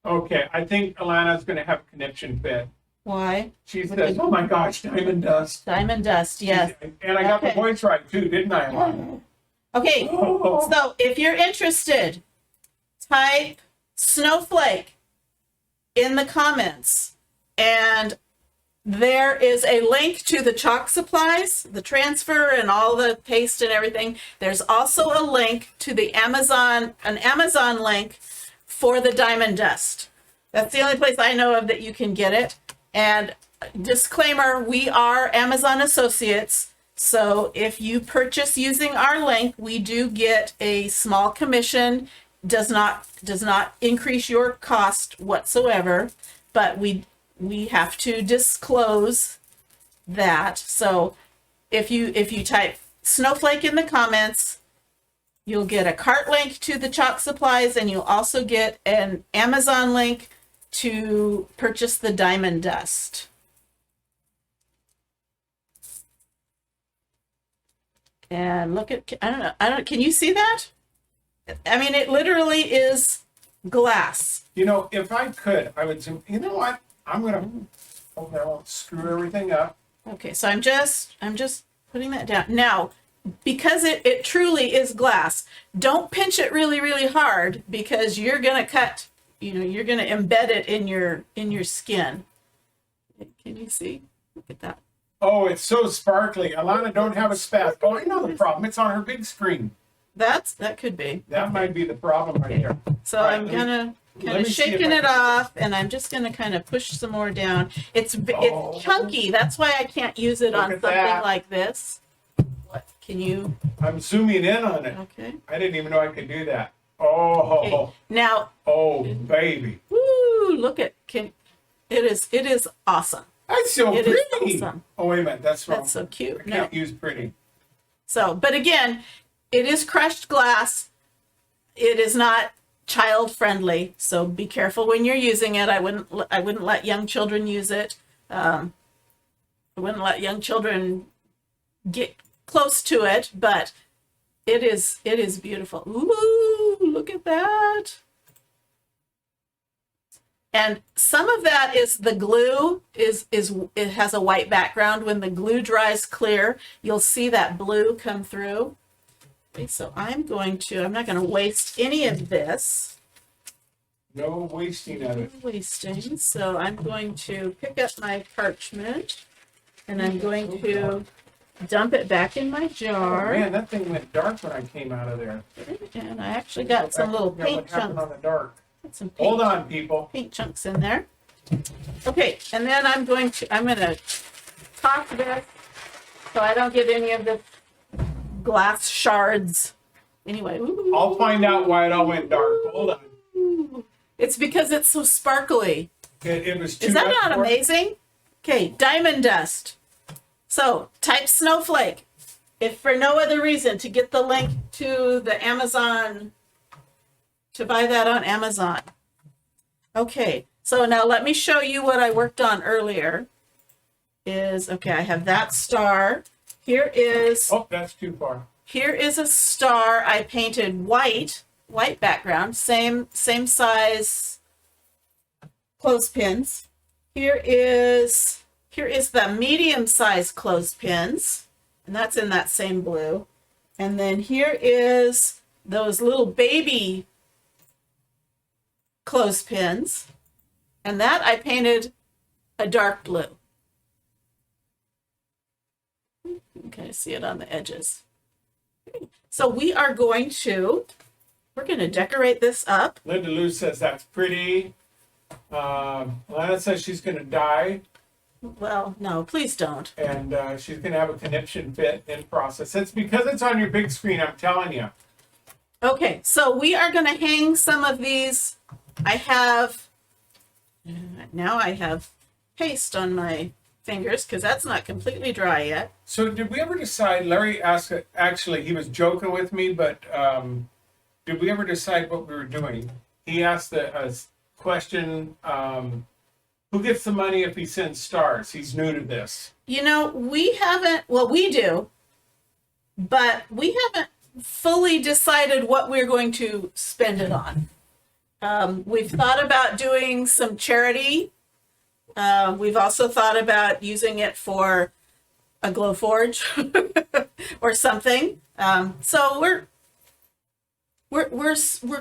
Okay, I think Alana's gonna have a conniption fit. Why? She says, "Oh my gosh, diamond dust." Diamond dust, yes. And I got the Okay. voice right too, didn't I? Alana? Okay, Oh. so if you're interested, type snowflake in the comments, and there is a link to the chalk supplies, the transfer and all the paste and everything. There's also a link to the an Amazon link for the diamond dust. That's the only place I know of that you can get it. And disclaimer, we are Amazon associates. So if you purchase using our link, we do get a small commission. Does not increase your cost whatsoever, but we have to disclose that. So if you type snowflake in the comments, you'll get a cart link to the chalk supplies, and you'll also get an Amazon link to purchase the diamond dust. And look at, I don't, can you see that? I mean, it literally is glass. You know, if I could, I would zoom. You know what? I'm gonna. Okay, I won't screw everything up. Okay, so I'm just putting that down. Now, because it truly is glass, don't pinch it really, really hard, because you're gonna cut, you're gonna embed it in your skin. Can you see? Look at that. Oh, it's so sparkly. Alana, don't have a spat. Oh, I know the problem. It's on her big screen. That could be. That might be the problem right there. So All right, I'm let me- gonna let kind me of see if shaking I it can- off, and I'm just gonna kind of push some more down. It's Oh. chunky. That's why I can't use it Look on at something that. like this. What can you? I'm zooming in on it. Okay. I didn't even know I could do that. Oh, Okay. Now, oh, baby. woo! Look at it is awesome. That's so It is pretty. awesome. Oh, wait a minute. That's wrong. That's so I cute. No. can't use pretty. So, but again, it is crushed glass. It is not child friendly, so be careful when you're using it. I wouldn't let young children use it. I wouldn't let young children get close to it, but it is beautiful. Ooh, look at that. And some of that is the glue it has a white background. When the glue dries clear, you'll see that blue come through. Okay, so I'm not going to waste any of this. No wasting of it. Wasting. So I'm going to pick up my parchment, and I'm going to dump it back in my jar. Man, that thing went dark when I came out of there. And I actually got some little Yeah, paint what happened chunks. on the dark? Some paint, Hold on, people. paint chunks in there. Okay, and then I'm going to toss this so I don't get any of the glass shards. Anyway, ooh. I'll find out why it all went dark. Hold on. It's because it's so sparkly. It was too Is that much not for it. amazing? Okay, diamond dust. So type snowflake, if for no other reason, to get the link to the Amazon, to buy that on Amazon. Okay, so now let me show you what I worked on earlier. Okay, I have that star. Here is Oh, that's too far. a star I painted white background, same size clothespins. Here is the medium size clothespins, and that's in that same blue. And then here is those little baby clothespins, and that I painted a dark blue. You can kind of see it on the edges. So we're going to decorate this up. Linda Lou says that's pretty. Lana says she's going to die, Well, no, please don't. and she's going to have a conniption fit in process. It's because it's on your big screen, I'm telling you. Okay, so we are going to hang some of these. I have paste on my fingers because that's not completely dry yet. So did we ever decide, Larry asked, actually he was joking with me, but did we ever decide what we were doing? He asked a question, who gets the money if he sends stars? He's new to this. We haven't, well, we do, but we haven't fully decided what we're going to spend it on. We've thought about doing some charity We've also thought about using it for a glow forge or something. So we're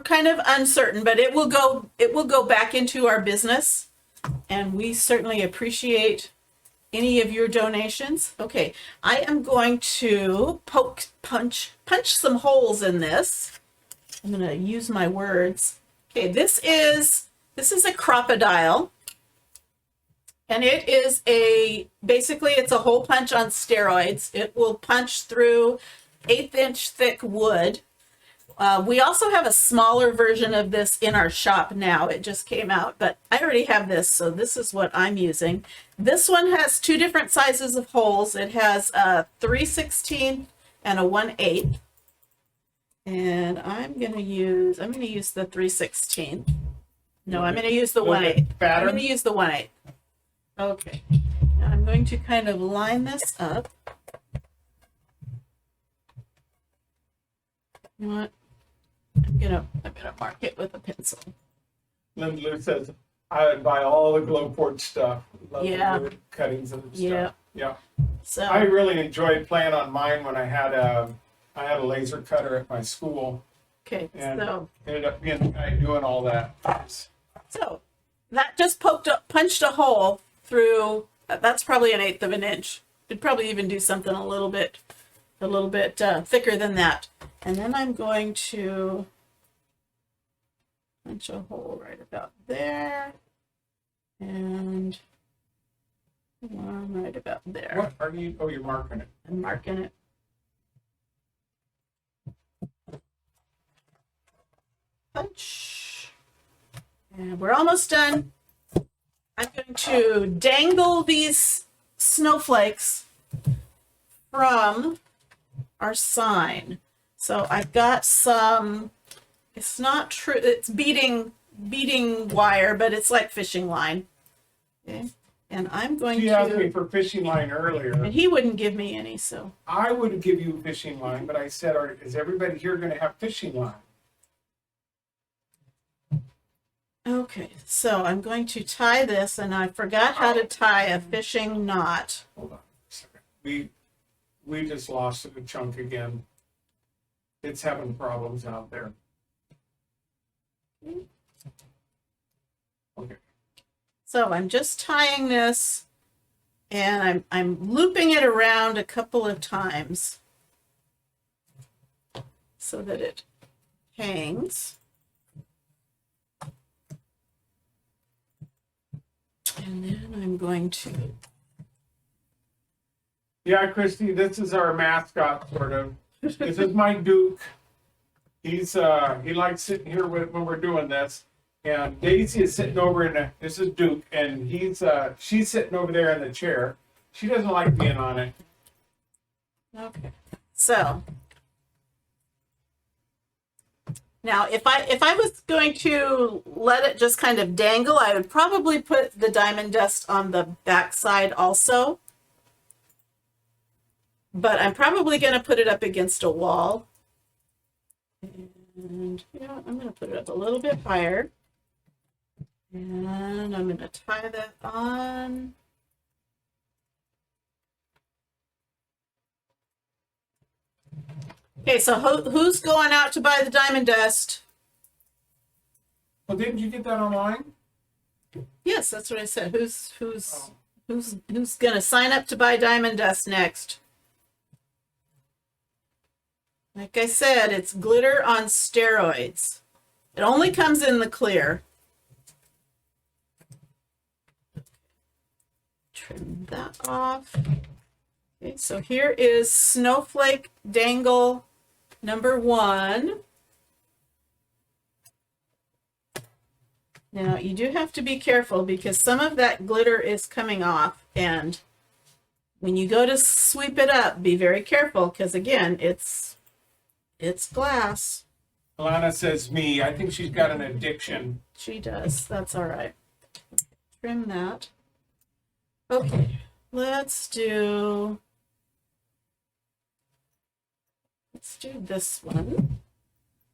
kind of uncertain, but it will go back into our business, and we certainly appreciate any of your donations. Okay, I am going to punch some holes in this. I'm going to use my words. Okay, this is a crocodile, and it is basically it's a hole punch on steroids. It will punch through 1/8-inch thick wood. We also have a smaller version of this in our shop now. It just came out, but I already have this, so this is what I'm using. This one has 2 different sizes of holes. It has a 3/16 and a 1/8. And I'm gonna use the 3/16. No, I'm gonna use the 1/8. I'm gonna use the 1/8. Okay. Now I'm going to kind of line this up. You know what? I'm gonna mark it with a pencil. Linda Lou says, I would buy all the glow forge stuff. Love Yeah. the wood cuttings and stuff. Yeah. Yeah. So I really enjoyed playing on mine when I had a laser cutter at my school. okay, And so ended up being the guy doing all that. that just punched a hole through. That's probably 1/8 of an inch. It'd probably even do something a little bit thicker than that. And then I'm going to punch a hole right about there, and one right about there. What are you? Oh, you're marking it. I'm marking it. Punch. And we're almost done. I'm going to dangle these snowflakes from our sign. So I've got some, it's not true, it's beading wire, but it's like fishing line. Okay. And I'm going She asked me for fishing line earlier. and he wouldn't give me any, so. I would give you fishing line, but I said, is everybody here going to have fishing line? Okay, so I'm going to tie this, and I forgot how to tie a fishing knot. Hold on a second. We just lost a chunk again. It's having problems out there. Okay. So I'm just tying this, and I'm looping it around a couple of times so that it hangs. And then I'm going to, Yeah, Christy, this is our mascot, sort of. This is my Duke. He likes sitting here when we're doing this. And Daisy is sitting over this is Duke, and she's sitting over there in the chair. She doesn't like being on it. okay. So now if I was going to let it just kind of dangle, I would probably put the diamond dust on the back side also. But I'm probably going to put it up against a wall. And yeah, I'm going to put it up a little bit higher. And I'm going to tie that on. Okay, so who's going out to buy the diamond dust? Well, didn't you get that online? Yes, that's what I said. Who's going to sign up to buy diamond dust next? Like I said, it's glitter on steroids. It only comes in the clear. Trim that off. Okay, so here is Snowflake Dangle number 1. Now you do have to be careful because some of that glitter is coming off, and when you go to sweep it up, be very careful because again, it's glass. Alana says me. I think she's got an addiction. She does. That's all right. Trim that. Okay, let's do this one.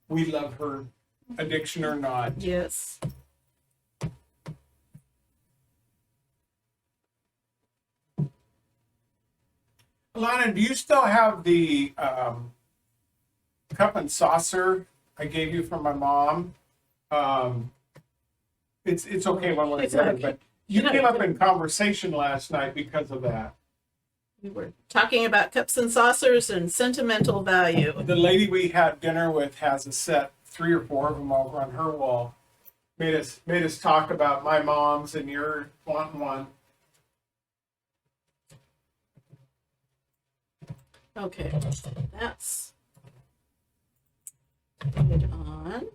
We love her, addiction or not. Yes. Lana, do you still have the cup and saucer I gave you from my mom? It's okay one way or It's the other, okay. but you came up in conversation last night because of that. We were talking about cups and saucers and sentimental value. The lady we had dinner with has a set, 3 or 4 of them over on her wall. Made us talk about my mom's and your wanting one. Okay, that's it on.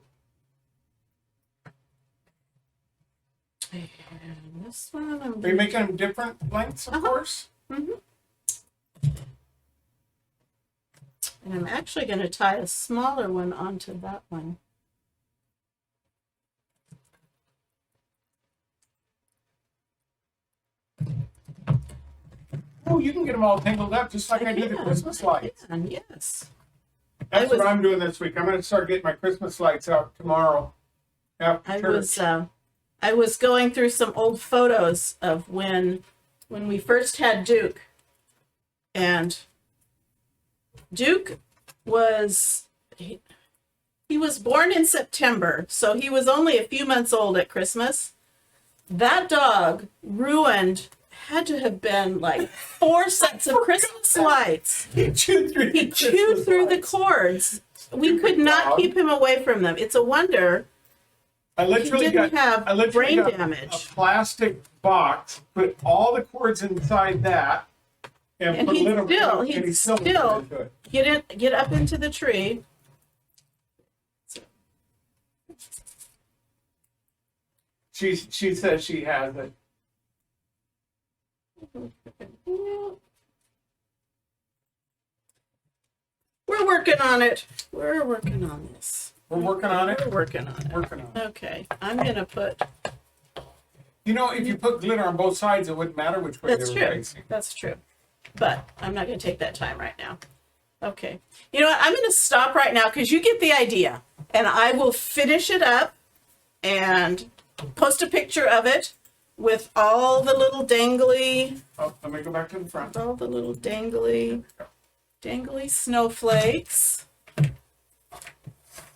And this one, I'm Are you making them different lengths, of course? And I'm actually going to tie a smaller one onto that one. Oh, you can get them all tangled up just like I did the Christmas lights. And yes. That's what I'm doing this week. I'm going to start getting my Christmas lights out tomorrow after church. I was going through some old photos of when we first had Duke, and Duke was he was born in September, so he was only a few months old at Christmas. That dog had to have been like 4 sets of Christmas lights. He chewed through The cords. We could not keep him away from them. It's a wonder I literally got brain got damage. A plastic box, put all the cords inside that, and put he'd still get up into the tree. She says she has it. We're working on it. We're working on this. We're working on it. We're working on it. Working on it. Okay, I'm gonna put. You know, if you put glitter on both sides, it wouldn't matter which way That's they were true. facing. That's true. But I'm not gonna take that time right now. Okay. You know what? I'm gonna stop right now because you get the idea, and I will finish it up and post a picture of it with all the little dangly. Oh, let me go back to the front. All the little dangly snowflakes.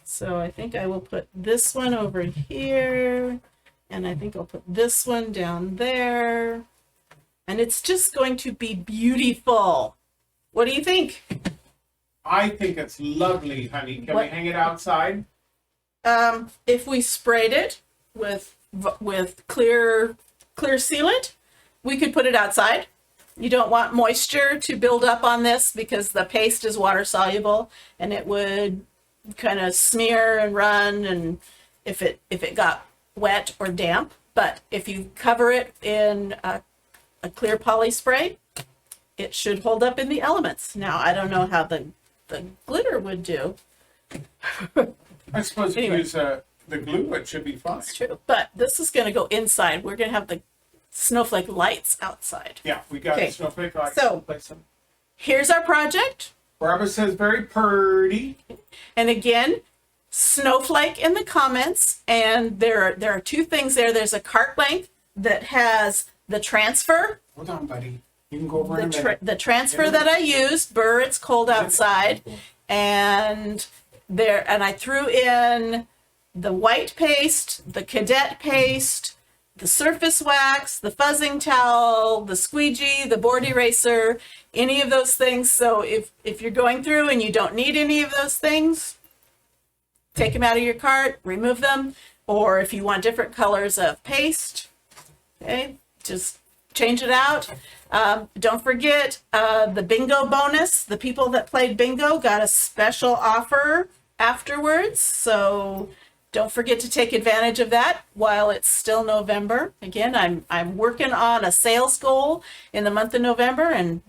So I think I will put this one over here, and I think I'll put this one down there, and it's just going to be beautiful. What do you think? I think it's lovely, honey. Can we hang it outside? If we sprayed it with clear sealant, we could put it outside. You don't want moisture to build up on this because the paste is water soluble, and it would kind of smear and run, and if it got wet or damp. But if you cover it in a clear poly spray, it should hold up in the elements. Now I don't know how the glitter would do. I suppose if you use the glue, it should be fine. That's true. But this is going to go inside. We're going to have the snowflake lights outside. Yeah, we got Okay. snowflake lights. So- Place them. Here's our project. Barbara says very pretty. And again, snowflake in the comments. And there are 2 things there. There's a cart length that has the transfer. Hold on, buddy. You can go over in a minute. The transfer that I used, Burr, it's cold outside. And I threw in the white paste, the cadet paste, the surface wax, the fuzzing towel, the squeegee, the board eraser, any of those things. So if you're going through and you don't need any of those things, take them out of your cart, remove them. Or if you want different colors of paste, okay, just change it out. Don't forget the bingo bonus. The people that played bingo got a special offer afterwards. So don't forget to take advantage of that while it's still November. Again, I'm working on a sales goal in the month of November, and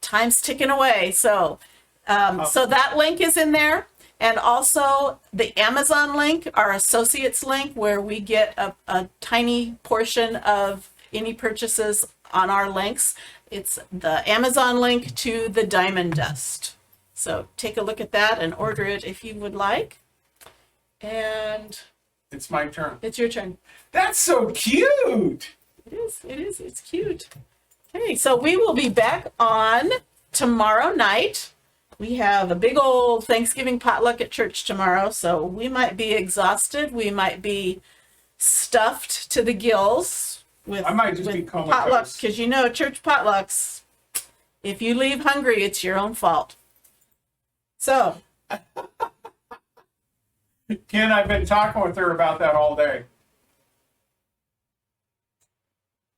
time's ticking away. So so that link is in there. And also the Amazon link, our associates link, where we get a tiny portion of any purchases on our links. It's the Amazon link to the Diamond Dust. So take a look at that and order it if you would like. And It's my turn. it's your turn. That's so cute. It is, it's cute. Okay, so we will be back on tomorrow night, we have a big old Thanksgiving potluck at church tomorrow, so we might be exhausted. We might be stuffed to the gills with, I might just be potluck, comatose. because you know, church potlucks, if you leave hungry, it's your own fault. So, Ken, I've been talking with her about that all day.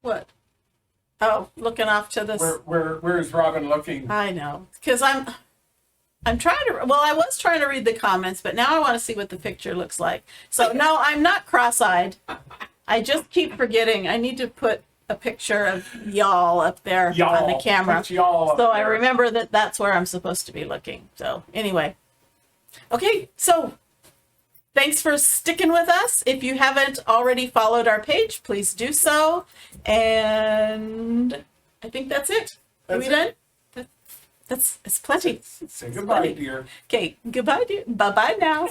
what? Oh, looking off to this. Where is Robin looking? I know, because I'm trying to, well, I was trying to read the comments, but now I want to see what the picture looks like. So no, I'm not cross-eyed. I just keep forgetting. I need to put a picture of y'all up there on the camera. Put y'all up So I there. remember that that's where I'm supposed to be looking. So anyway. Okay, so thanks for sticking with us. If you haven't already followed our page, please do so. And I think that's it. Are we done? It's plenty. Say goodbye, dear. Okay, goodbye, dear. Bye-bye now.